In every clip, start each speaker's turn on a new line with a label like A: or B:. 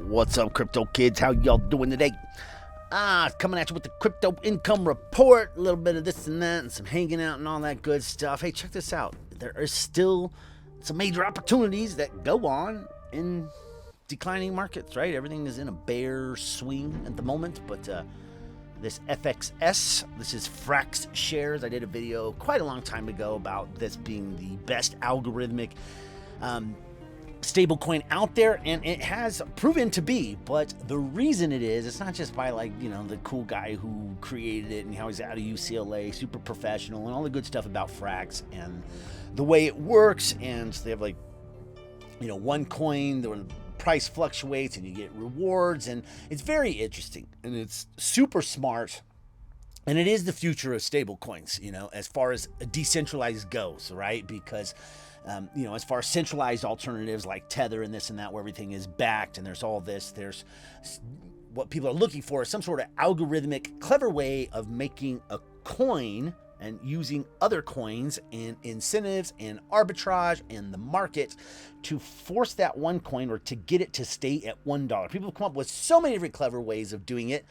A: What's up, crypto kids? How y'all doing today? Coming at you with the crypto income report. A little bit of this and that and some hanging out and all that good stuff. Hey, check this out. There are still some major opportunities that go on in declining markets, right? Everything is in a bear swing at the moment, but this FXS, this is FRAX shares. I did a video quite a long time ago about this being the best algorithmic stablecoin out there, and it has proven to be. But the reason it is, it's not just by the cool guy who created it and how he's out of UCLA, super professional, and all the good stuff about FRAX and the way it works. And they have one coin where the price fluctuates and you get rewards, and it's very interesting and it's super smart. And it is the future of stablecoins, as far as decentralized goes, right? Because as far as centralized alternatives like Tether and this and that, where everything is backed and there's all this, there's what people are looking for is some sort of algorithmic, clever way of making a coin and using other coins and incentives and arbitrage and the market to force that one coin or to get it to stay at $1. People have come up with so many different clever ways of doing it.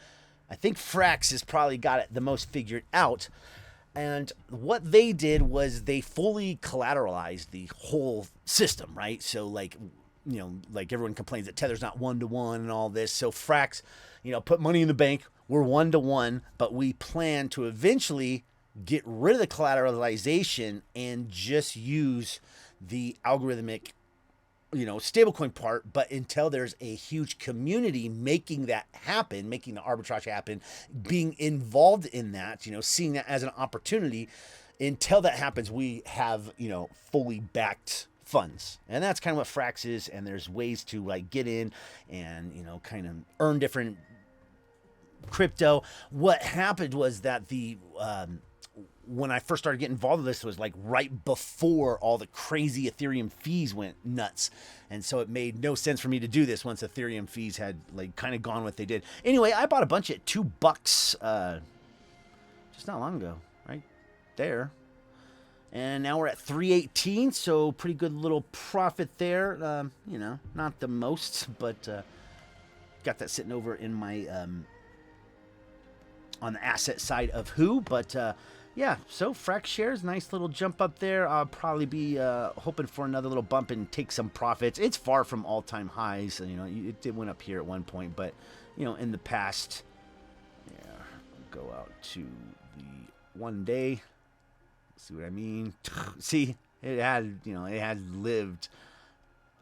A: I think FRAX has probably got it the most figured out. And what they did was they fully collateralized the whole system, right? So like everyone complains that Tether's not one-to-one and all this. So FRAX, put money in the bank. We're one-to-one, but we plan to eventually get rid of the collateralization and just use the algorithmic stablecoin part. But until there's a huge community making that happen, making the arbitrage happen, being involved in that, seeing that as an opportunity, until that happens, we have, fully backed funds. And that's kind of what FRAX is. And there's ways to get in and, kind of earn different crypto. What happened was that when I first started getting involved with this, was right before all the crazy Ethereum fees went nuts. And so it made no sense for me to do this once Ethereum fees had kind of gone what they did. Anyway, I bought a bunch at $2 just not long ago, right there. And now we're at 318, so pretty good little profit there. Not the most, but got that sitting over in my on the asset side of but yeah, so FRAX shares, nice little jump up there. I'll probably be hoping for another little bump and take some profits. It's far from all-time highs. It did went up here at one point, but in the past, yeah, go out to the 1 day. See what I mean? See, it had lived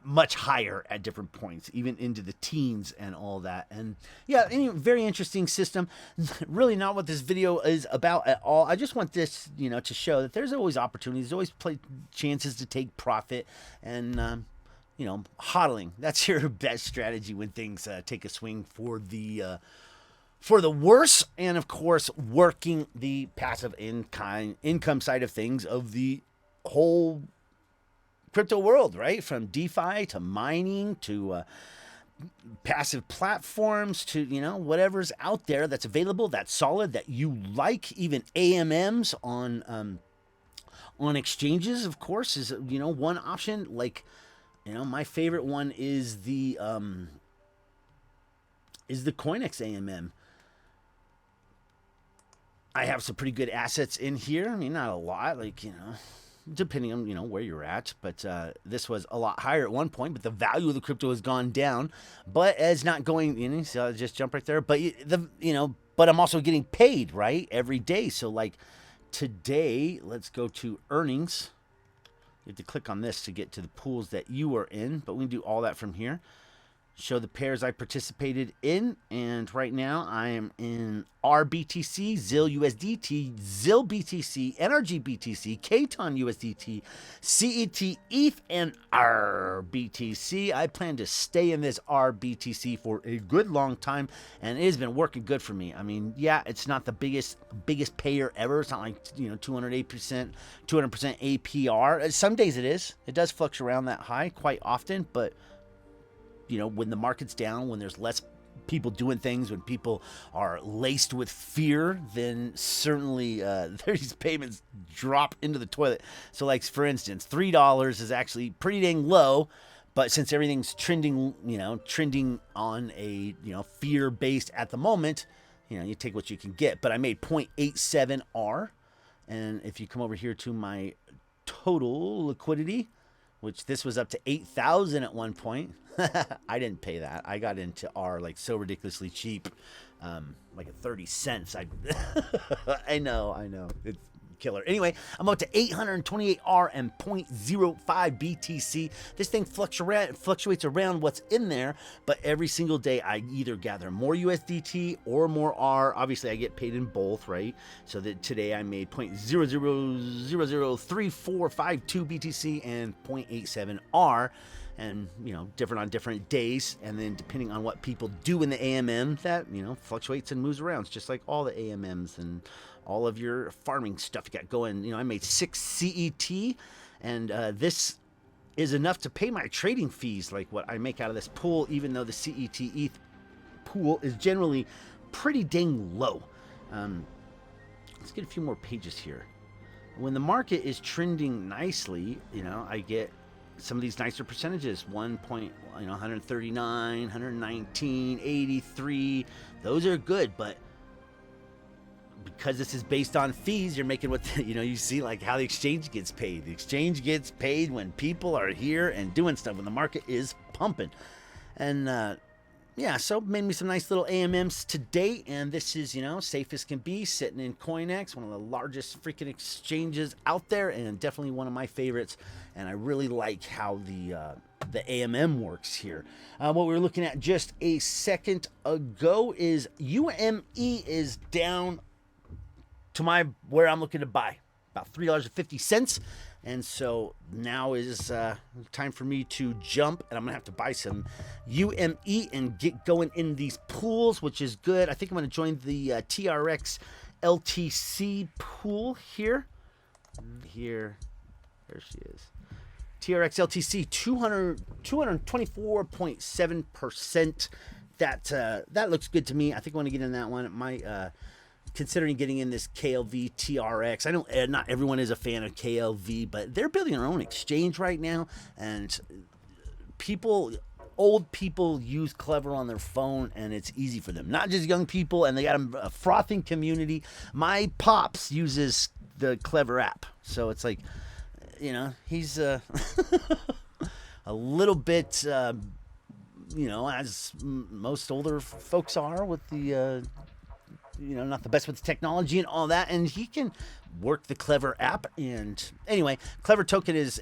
A: much higher at different points, even into the teens and all that. And yeah, very interesting system. Really not what this video is about at all. I just want this, to show that there's always opportunities, always chances to take profit, and hodling. That's your best strategy when things take a swing for the worse. And of course, working the passive income side of things of the whole crypto world, right? From DeFi to mining to passive platforms to, whatever's out there that's available, that's solid, that you like. Even AMMs on exchanges, of course, is, one option. My favorite one is the CoinEx AMM. I have some pretty good assets in here. Not a lot, depending on, where you're at. But this was a lot higher at one point, but the value of the crypto has gone down. But it's not going, so I'll just jump right there. But, but I'm also getting paid, right, every day. So, today, let's go to earnings. You have to click on this to get to the pools that you are in. But we can do all that from here. Show the pairs I participated in, and right now I am in RBTC, ZIL USDT, ZIL BTC, NRG BTC, Katon USDT, CET ETH, and RBTC. I plan to stay in this RBTC for a good long time, and it has been working good for me. Yeah, it's not the biggest payer ever. It's not like 208%, 200% APR. Some days it is. It does fluctuate around that high quite often, but when the market's down, when there's less people doing things, when people are laced with fear, then certainly these payments drop into the toilet. So for instance, $3 is actually pretty dang low, But since everything's trending, trending on a, fear-based at the moment, you take what you can get. But I made 0.87 R. And if you come over here to my total liquidity, which this was up to 8,000 at one point. I didn't pay that. I got into R like so ridiculously cheap, like at 30 cents. I know. It's killer. Anyway, I'm up to 828 R and 0.05 BTC. This thing fluctuates around what's in there, but every single day I either gather more USDT or more R. Obviously, I get paid in both, right? So that today I made 0.00003452 BTC and 0.87 R. And, different on different days. And then depending on what people do in the AMM, that, fluctuates and moves around. It's just like all the AMMs and all of your farming stuff you got going. I made 6 CET, and this is enough to pay my trading fees, like what I make out of this pool, even though the CET ETH pool is generally pretty dang low. Let's get a few more pages here. When the market is trending nicely, I get some of these nicer percentages, 139, 119, 83. Those are good, but because this is based on fees, you're making what, you see like how the exchange gets paid. The exchange gets paid when people are here and doing stuff, when the market is pumping. And, so made me some nice little AMMs today, and this is, safe as can be, sitting in CoinEx, one of the largest freaking exchanges out there, and definitely one of my favorites. And I really like how the AMM works here. What we were looking at just a second ago is UME is down to where I'm looking to buy, about $3.50. And so now is time for me to jump, and I'm going to have to buy some UME and get going in these pools, which is good. I think I'm going to join the TRX LTC pool here. There she is. TRX LTC, 224.7%. That looks good to me. I think I want to get in that one. It might... considering getting in this KLV TRX. I know not everyone is a fan of KLV, but they're building their own exchange right now, and old people use Clever on their phone, and it's easy for them. Not just young people, and they got a frothing community. My pops uses the Clever app, so it's like, he's a little bit, as most older folks are with the... not the best with the technology and all that, and he can work the Clever app. And anyway, Clever token is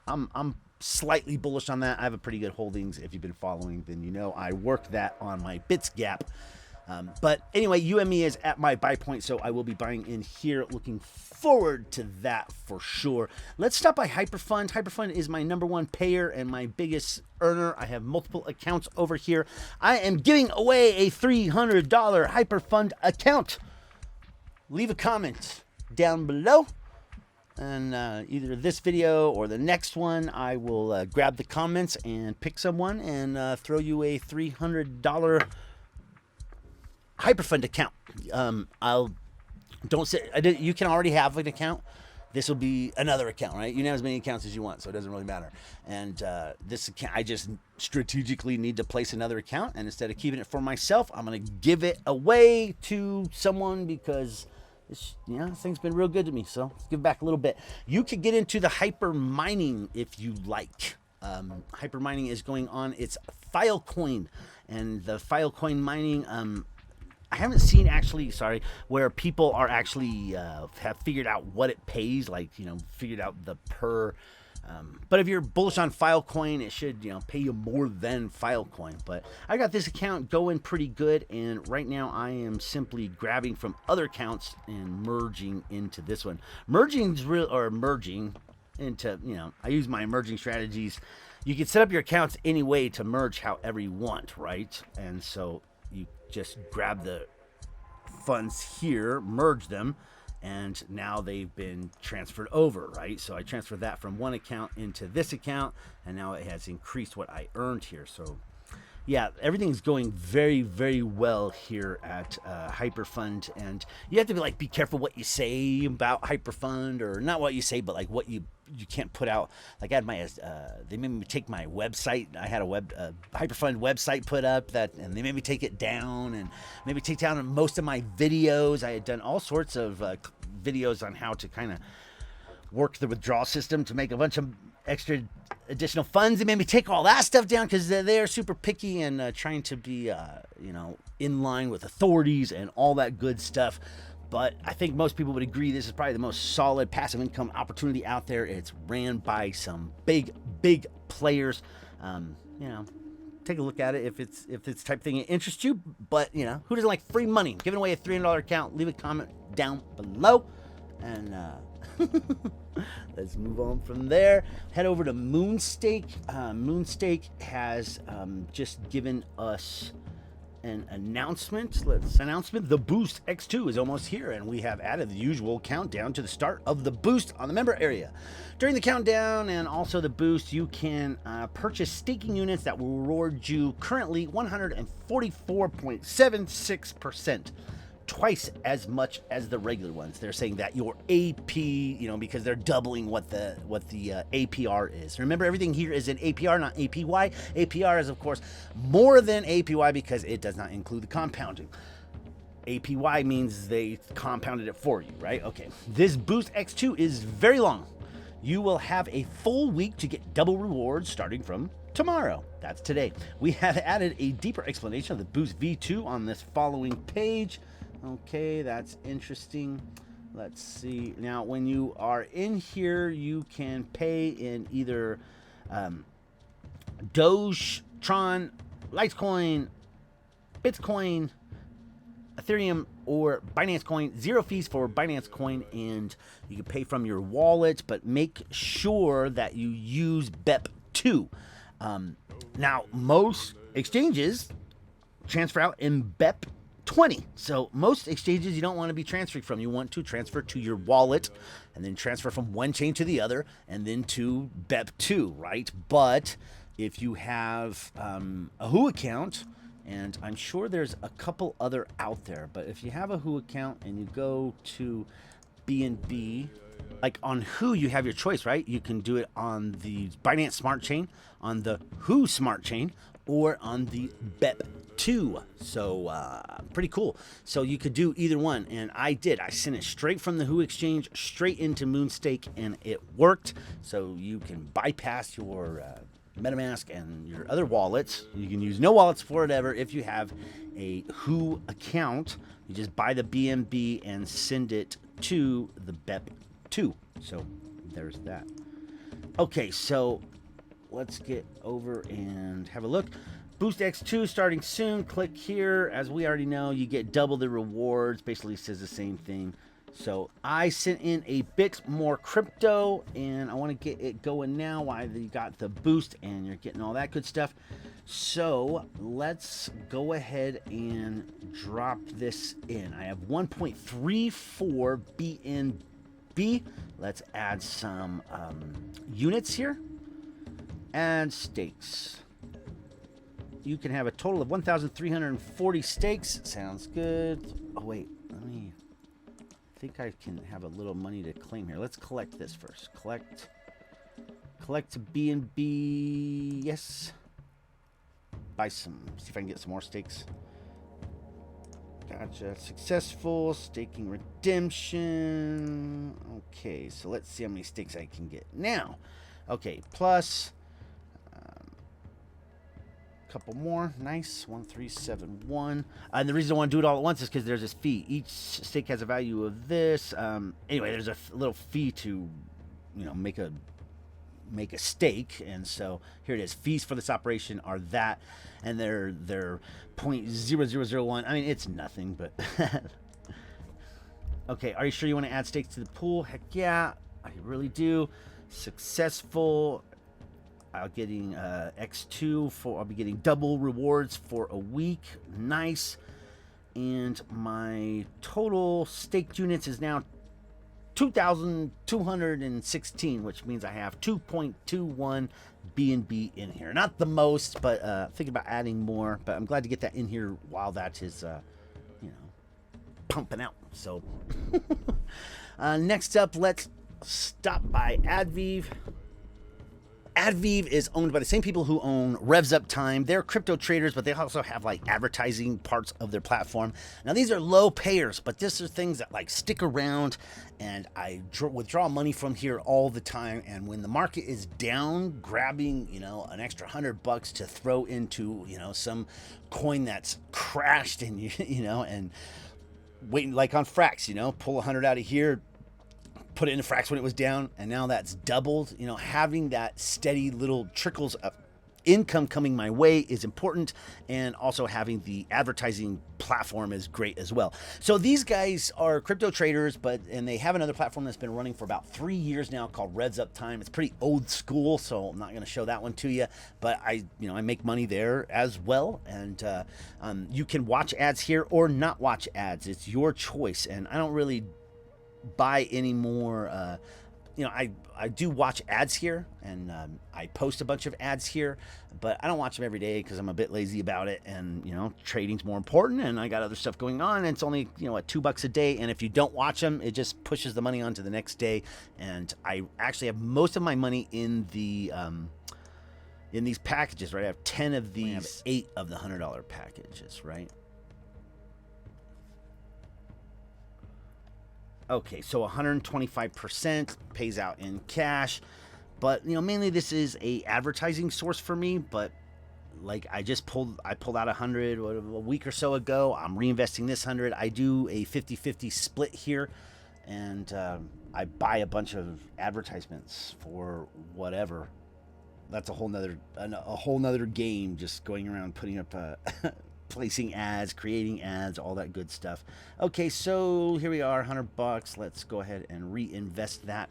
A: I'm slightly bullish on that. I have a pretty good holdings. If you've been following, then I work that on my Bits Gap. But anyway, UME is at my buy point, so I will be buying in here. Looking forward to that for sure. Let's stop by HyperFund. HyperFund is my #1 payer and my biggest earner. I have multiple accounts over here. I am giving away a $300 HyperFund account. Leave a comment down below, and either this video or the next one, I will grab the comments and pick someone and throw you a $300 HyperFund account. You can already have an account. This will be another account, right? You can have as many accounts as you want, so it doesn't really matter. And this account, I just strategically need to place another account, and instead of keeping it for myself, I'm going to give it away to someone because this thing's been real good to me. So let's give back a little bit. You could get into the hyper mining if you like. Hyper mining is going on. It's Filecoin, and the Filecoin mining. I haven't seen where people are actually have figured out what it pays, figured out the per. But if you're bullish on Filecoin, it should pay you more than Filecoin. But I got this account going pretty good, and right now I am simply grabbing from other accounts and merging into this one. Merging into I use my merging strategies. You can set up your accounts any way to merge however you want, right? And so you just grab the funds here, merge them, and now they've been transferred over, right? So I transferred that from one account into this account, and now it has increased what I earned here. So Yeah, everything's going very, very well here at HyperFund, and you have to be careful what you say about HyperFund, or not what you say, but like what you can't put out. Like I had my, they made me take my website. I had a HyperFund website put up and they made me take it down, and made me take down most of my videos. I had done all sorts of videos on how to kind of work the withdrawal system to make a bunch of extra additional funds. They made me take all that stuff down because they're super picky and trying to be, in line with authorities and all that good stuff. But I think most people would agree this is probably the most solid passive income opportunity out there. It's ran by some big players. Take a look at it if it's type of thing that interests you. But who doesn't like free money? Giving away a $300 account. Leave a comment down below, and let's move on from there. Head over to Moonstake. Moonstake has just given us an announcement. The Boost X2 is almost here, and we have added the usual countdown to the start of the boost on the member area. During the countdown and also the boost, you can purchase staking units that will reward you currently 144.76%. Twice as much as the regular ones. They're saying that your AP, because they're doubling what the APR is. Remember, everything here is in APR, not APY. APR is, of course, more than APY because it does not include the compounding. APY means they compounded it for you, right? Okay. This Boost X2 is very long. You will have a full week to get double rewards starting from tomorrow. That's today. We have added a deeper explanation of the Boost V2 on this following page. Okay, that's interesting. Let's see. Now, when you are in here, you can pay in either Doge, Tron, Litecoin, Bitcoin, Ethereum, or Binance Coin. 0 fees for Binance Coin, and you can pay from your wallet, but make sure that you use BEP2. Now, most exchanges transfer out in BEP20. So most exchanges you don't want to be transferring from. You want to transfer to your wallet and then transfer from one chain to the other and then to BEP2, right? But if you have a Who account, and I'm sure there's a couple other out there, but if you have a Who account and you go to BNB, like on Who, you have your choice, right? You can do it on the Binance Smart Chain, on the Who Smart Chain, or on the BEP2. So pretty cool. So you could do either one, and I did. I sent it straight from the Who exchange straight into Moonstake, and it worked. So you can bypass your MetaMask and your other wallets. You can use no wallets for it ever. If you have a Who account, you just buy the BNB and send it to the BEP2. So there's that. Okay, so let's get over and have a look. Boost X2 starting soon. Click here. As we already know, you get double the rewards. Basically says the same thing. So I sent in a bit more crypto, and I want to get it going now while you got the boost and you're getting all that good stuff. So let's go ahead and drop this in. I have 1.34 BNB. Let's add some units here. And stakes. You can have a total of 1,340 stakes. Sounds good. Oh, wait. I think I can have a little money to claim here. Let's collect this first. Collect BNB. Yes. Buy some. See if I can get some more stakes. Gotcha. Successful. Staking redemption. Okay, so let's see how many stakes I can get now. Okay, plus couple more. Nice. 1371. And the reason I want to do it all at once is because there's this fee. Each stake has a value of this. Anyway, there's a little fee to, make a stake, and so here it is. Fees for this operation are that, and they're 0.0001. I mean, it's nothing, but okay. Are you sure you want to add stakes to the pool? Heck yeah, I really do. Successful. I'll getting X2 for. I'll be getting double rewards for a week. Nice. And my total staked units is now 2,216, which means I have 2.21 BNB in here. Not the most, but thinking about adding more. But I'm glad to get that in here while that is, pumping out. So next up, let's stop by Adviev. Adviev is owned by the same people who own Revs Up Time. They're crypto traders, but they also have like advertising parts of their platform. Now these are low payers, but these are things that like stick around, and I withdraw money from here all the time. And when the market is down, grabbing an extra $100 to throw into some coin that's crashed, and and waiting like on FRAX, pull 100 out of here, put it in FRAX when it was down, and now that's doubled. Having that steady little trickles of income coming my way is important, and also having the advertising platform is great as well. So these guys are crypto traders, and they have another platform that's been running for about 3 years now called Revs Up Time. It's pretty old school, so I'm not going to show that one to you, but I make money there as well. And you can watch ads here or not watch ads. It's your choice, and I don't really buy any more. I do watch ads here, and I post a bunch of ads here, but I don't watch them every day because I'm a bit lazy about it, and trading's more important, and I got other stuff going on, and it's only at $2 a day, and if you don't watch them, it just pushes the money on to the next day. And I actually have most of my money in the in these packages, right? I have 10 of these. I have 8 of the $100 packages, right? Okay, so 125% pays out in cash, but mainly this is a advertising source for me. But like I pulled out 100 a week or so ago. I'm reinvesting this 100. I do a 50-50 split here, and I buy a bunch of advertisements for whatever. That's a whole nother game, just going around putting up placing ads, creating ads, all that good stuff. Okay, so here we are, $100. Let's go ahead and reinvest that.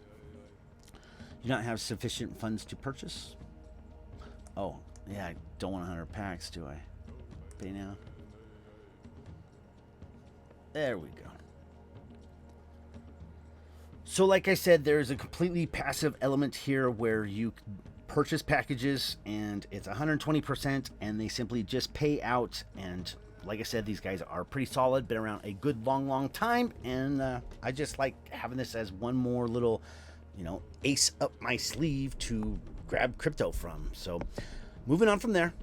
A: Do not have sufficient funds to purchase. Oh, yeah, I don't want 100 packs, do I? Pay now. There we go. So like I said, there's a completely passive element here where you purchase packages, and it's 120%, and they simply just pay out. And like I said, these guys are pretty solid, been around a good long time, and I just like having this as one more little ace up my sleeve to grab crypto from. So moving on from there,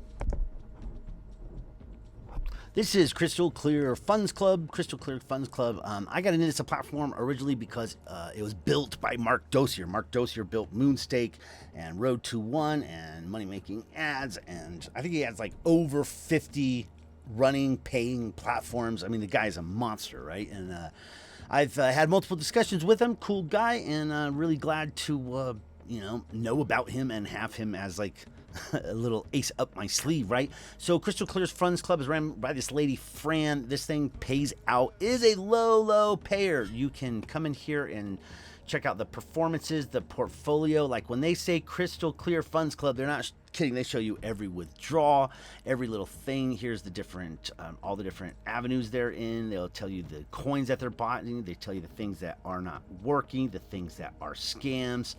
A: this is Crystal Clear Funds Club. Crystal Clear Funds Club. I got into this platform originally because it was built by Mark Dossier. Mark Dossier built Moonstake and Road to One and Money Making Ads, and I think he has like over 50 running, paying platforms. I mean, the guy's a monster, right? And I've had multiple discussions with him. Cool guy, and really glad to know about him and have him as like a little ace up my sleeve, right? So Crystal Clear's Funds Club is ran by this lady, Fran. This thing pays out, is a low payer. You can come in here and check out the performances, the portfolio. Like when they say Crystal Clear Funds Club, they're not kidding. They show you every withdrawal, every little thing. Here's the different, all the different avenues they're in. They'll tell you the coins that they're buying. They tell you the things that are not working, the things that are scams.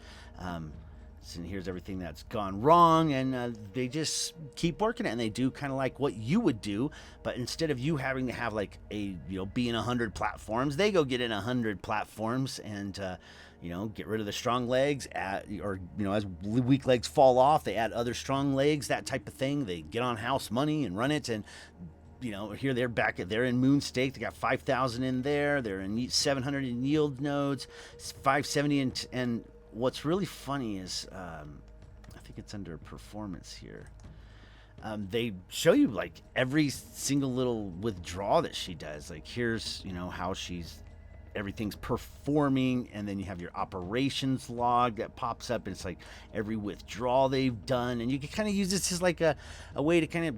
A: And here's everything that's gone wrong, and they just keep working it, and they do kind of like what you would do, but instead of you having to have like be in 100 platforms, they go get in 100 platforms and get rid of the strong legs, as weak legs fall off, they add other strong legs, that type of thing. They get on house money and run it, and here they're in Moonstake. They got 5,000 in there. They're in 700 in yield nodes, 570 and what's really funny is, I think it's under performance here. They show you like every single little withdrawal that she does. Like here's, how everything's performing, and then you have your operations log that pops up, and it's like every withdrawal they've done, and you can kind of use this as like a way to kind of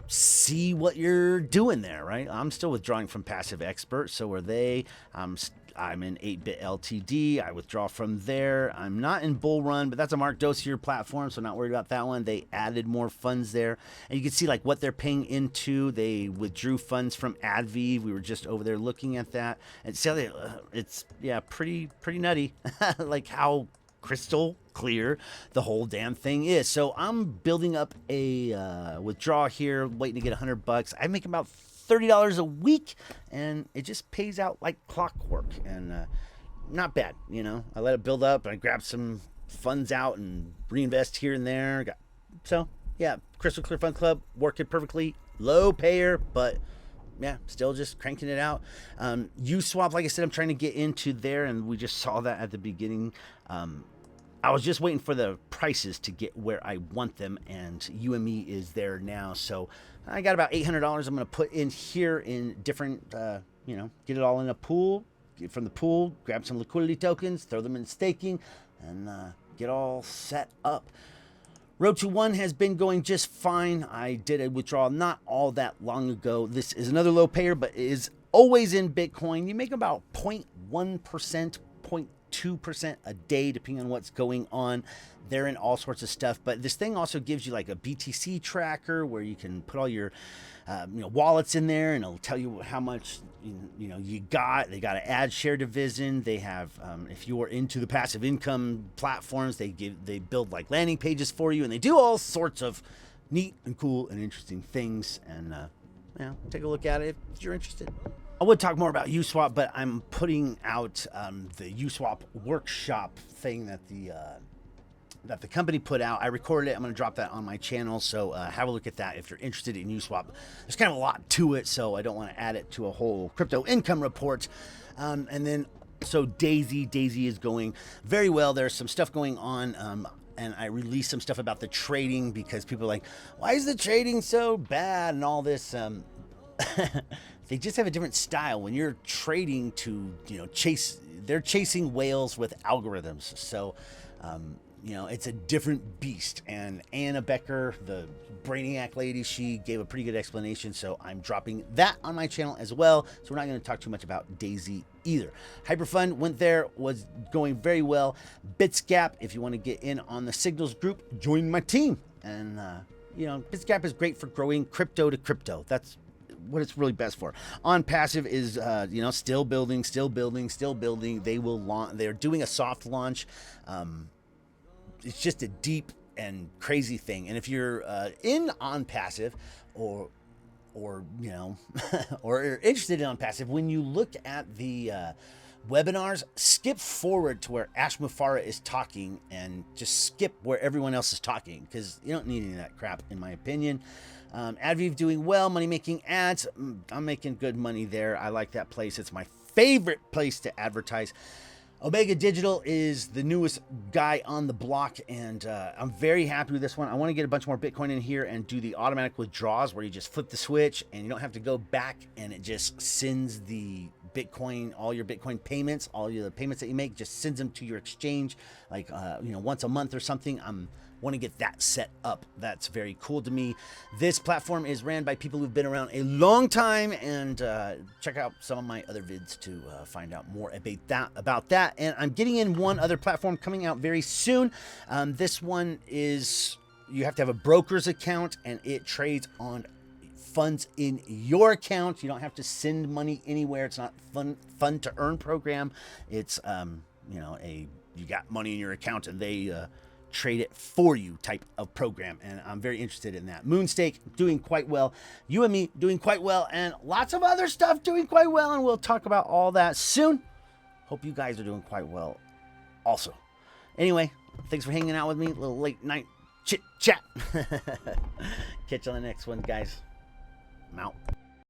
A: see what you're doing there, right? I'm still withdrawing from Passive Expert, so are they. I'm in 8-bit LTD. I withdraw from there. I'm not in Bull Run, but that's a Mark Dossier platform, so not worried about that one. They added more funds there, and you can see like what they're paying into. They withdrew funds from Adviev. We were just over there looking at that, and so it's pretty nutty, like how crystal clear the whole damn thing is. So I'm building up a withdrawal here, waiting to get $100. I make about $30 a week, and it just pays out like clockwork, and not bad, you know. I let it build up, and I grab some funds out and reinvest here and there. So yeah, Crystal Clear Fund Club working perfectly. Low payer, but yeah, still just cranking it out. USwap, like I said, I'm trying to get into there, and we just saw that at the beginning. I was just waiting for the prices to get where I want them, and UME is there now. So I got about $800 I'm going to put in here in different, get it all in a pool. Get from the pool, grab some liquidity tokens, throw them in staking, and get all set up. Road to One has been going just fine. I did a withdrawal not all that long ago. This is another low payer, but it is always in Bitcoin. You make about 0.1%, 0.2% a day, depending on what's going on. They're in all sorts of stuff, but this thing also gives you like a BTC tracker where you can put all your wallets in there, and it'll tell you how much you got. They got an ad share division. They have if you're into the passive income platforms, they build like landing pages for you, and they do all sorts of neat and cool and interesting things. And take a look at it if you're interested. I would talk more about USwap, but I'm putting out the USwap workshop thing that the company put out. I recorded it. I'm going to drop that on my channel, so have a look at that if you're interested in USwap. There's kind of a lot to it, so I don't want to add it to a whole crypto income report. And then, so Daisy is going very well. There's some stuff going on, and I released some stuff about the trading because people are like, why is the trading so bad and all this? They just have a different style. When you're trading to, they're chasing whales with algorithms. So, it's a different beast. And Anna Becker, the Brainiac lady, she gave a pretty good explanation. So I'm dropping that on my channel as well. So we're not going to talk too much about Daisy either. HyperFund went there, was going very well. Bitsgap, if you want to get in on the Signals group, join my team. And, Bitsgap is great for growing crypto to crypto. That's what it's really best for. On Passive is still building. They're doing a soft launch. It's just a deep and crazy thing. And if you're in On Passive or or interested in On Passive, when you look at the webinars, skip forward to where Ash Mufareh is talking and just skip where everyone else is talking, because you don't need any of that crap, in my opinion. Adviev doing well, money making ads. I'm making good money there. I like that place. It's my favorite place to advertise. Omega Digital is the newest guy on the block, and I'm very happy with this one. I want to get a bunch more Bitcoin in here and do the automatic withdrawals where you just flip the switch and you don't have to go back, and it just sends the Bitcoin, all your Bitcoin payments, all your payments that you make, just sends them to your exchange like once a month or something. Want to get that set up. That's very cool to me. This platform is ran by people who've been around a long time, and check out some of my other vids to find out more about that. And I'm getting in one other platform coming out very soon. This one is, you have to have a broker's account, and it trades on funds in your account. You don't have to send money anywhere. It's not fun to earn program. It's you got money in your account, and they trade it for you type of program, and I'm very interested in that. Moonstake doing quite well, UME doing quite well, and lots of other stuff doing quite well, and we'll talk about all that soon. Hope you guys are doing quite well also. Anyway, thanks for hanging out with me. A little late night chit chat. Catch you on the next one, guys. I'm out.